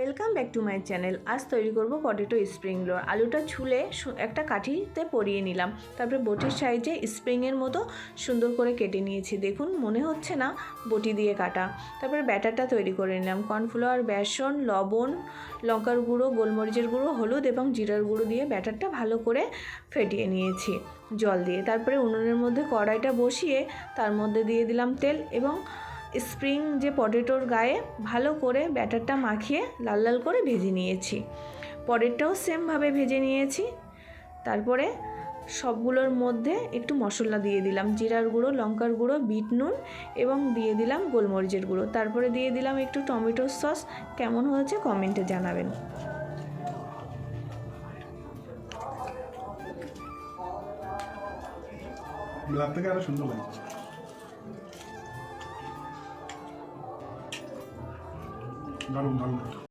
Welcome back to my channel. আজ তৈরি করব পটেটো স্প্রিং রোল। আলুটা ছুলে একটা কাঠিতে পরিয়ে নিলাম, তারপরে বটির সাইজে স্প্রিংয়ের মতো সুন্দর করে কেটে নিয়েছি। দেখুন, মনে হচ্ছে না বটি দিয়ে কাটা। তারপরে ব্যাটারটা তৈরি করে নিলাম। কর্নফ্লাওয়ার, বেসন, লবণ, লঙ্কার গুঁড়ো, গোলমরিচের গুঁড়ো, হলুদ এবং জিরার গুঁড়ো দিয়ে ব্যাটারটা ভালো করে ফেটিয়ে নিয়েছি জল দিয়ে। তারপরে উনুনের মধ্যে কড়াইটা বসিয়ে তার মধ্যে দিয়ে দিলাম তেল এবং স্প্রিং যে পটেটোর গায়ে ভালো করে ব্যাটারটা মাখিয়ে লাল লাল করে ভেজে নিয়েছি। পরেরটাও সেমভাবে ভেজে নিয়েছি। তারপরে সবগুলোর মধ্যে একটু মশলা দিয়ে দিলাম, জিরার গুঁড়ো, লঙ্কার গুঁড়ো, বিট নুন এবং দিয়ে দিলাম গোলমরিচের গুঁড়ো। তারপরে দিয়ে দিলাম একটু টমেটো সস। কেমন হয়েছে কমেন্টে জানাবেন। থেকে আরো সুন্দর লাগে। দারুণ দারুণ।